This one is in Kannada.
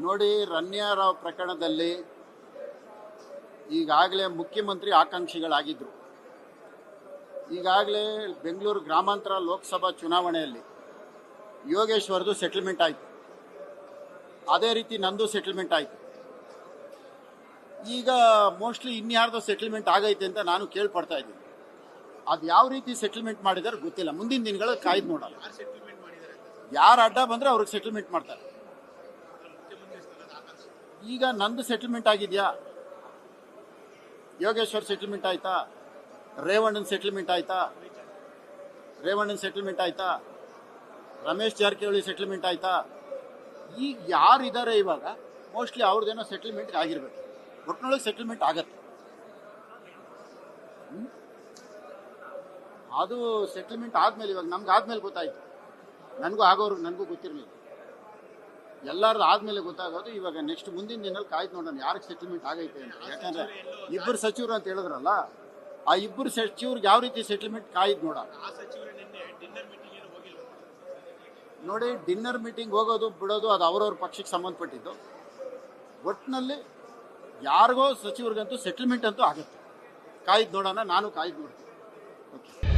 ನೋಡಿ, ರಣ್ಯಾರಾವ್ ಪ್ರಕರಣದಲ್ಲಿ ಈಗಾಗಲೇ ಮುಖ್ಯಮಂತ್ರಿ ಆಕಾಂಕ್ಷಿಗಳಾಗಿದ್ದರು. ಈಗಾಗಲೇ ಬೆಂಗಳೂರು ಗ್ರಾಮಾಂತರ ಲೋಕಸಭಾ ಚುನಾವಣೆಯಲ್ಲಿ ಯೋಗೇಶ್ವರ್ದು ಸೆಟಲ್ಮೆಂಟ್ ಆಯಿತು. ಅದೇ ರೀತಿ ನಂದು ಸೆಟಲ್ಮೆಂಟ್ ಆಯಿತು. ಈಗ ಮೋಸ್ಟ್ಲಿ ಇನ್ಯಾರ್ದೋ ಸೆಟಲ್ಮೆಂಟ್ ಆಗೈತೆ ಅಂತ ನಾನು ಕೇಳ್ಪಡ್ತಾ ಇದ್ದೀನಿ. ಅದು ಯಾವ ರೀತಿ ಸೆಟಲ್ಮೆಂಟ್ ಮಾಡಿದಾರೆ ಗೊತ್ತಿಲ್ಲ. ಮುಂದಿನ ದಿನಗಳಲ್ಲಿ ಕಾಯ್ದು ನೋಡಲ್ಲ. ಯಾರು ಅಡ್ಡ ಬಂದರೆ ಅವ್ರಿಗೆ ಸೆಟಲ್ಮೆಂಟ್ ಮಾಡ್ತಾರೆ. ಈಗ ನಂದು ಸೆಟಲ್ಮೆಂಟ್ ಆಗಿದೆಯಾ? ಯೋಗೇಶ್ವರ್ ಸೆಟಲ್ಮೆಂಟ್ ಆಯ್ತಾ? ರೇವಣ್ಣನ ಸೆಟಲ್ಮೆಂಟ್ ಆಯ್ತಾ? ರಮೇಶ್ ಜಾರಕಿಹೊಳಿ ಸೆಟಲ್ಮೆಂಟ್ ಆಯ್ತಾ? ಈಗ ಯಾರಿದ್ದಾರೆ ಇವಾಗ ಮೋಸ್ಟ್ಲಿ ಅವ್ರದ್ದೇನೋ ಸೆಟಲ್ಮೆಂಟ್ ಆಗಿರ್ಬೇಕು. ಒಟ್ಟಿನೊಳಗೆ ಸೆಟಲ್ಮೆಂಟ್ ಆಗತ್ತೆ. ಅದು ಸೆಟಲ್ಮೆಂಟ್ ಆದ್ಮೇಲೆ, ಇವಾಗ ನಮ್ಗೆ ಆದ್ಮೇಲೆ ಗೊತ್ತಾಯ್ತು. ನನಗೂ ಗೊತ್ತಿರಲಿಲ್ಲ. ಎಲ್ಲರದ್ದು ಆದ್ಮೇಲೆ ಗೊತ್ತಾಗೋದು. ಇವಾಗ ನೆಕ್ಸ್ಟ್ ಮುಂದಿನ ದಿನದಲ್ಲಿ ಕಾಯ್ದು ನೋಡೋಣ ಯಾರಿಗೆ ಸೆಟಲ್ಮೆಂಟ್ ಆಗೈತೆ ಅಂತ. ಯಾಕಂದ್ರೆ ಇಬ್ಬರು ಸಚಿವರು ಅಂತ ಹೇಳಿದ್ರಲ್ಲ, ಆ ಇಬ್ಬರು ಸಚಿವ್ರಿಗೆ ಯಾವ ರೀತಿ ಸೆಟಲ್ಮೆಂಟ್ ಕಾಯ್ದು ನೋಡೋಣ. ನೋಡಿ, ಡಿನ್ನರ್ ಮೀಟಿಂಗ್ ಹೋಗೋದು ಬಿಡೋದು ಅದು ಅವರವ್ರ ಪಕ್ಷಕ್ಕೆ ಸಂಬಂಧಪಟ್ಟಿದ್ದು. ಒಟ್ಟಿನಲ್ಲಿ ಯಾರಿಗೋ ಸಚಿವರಿಗಂತೂ ಸೆಟಲ್ಮೆಂಟ್ ಅಂತೂ ಆಗುತ್ತೆ. ಕಾಯ್ದು ನೋಡೋಣ. ನಾನು ಕಾಯ್ದು ನೋಡ್ತೀನಿ. ಓಕೆ.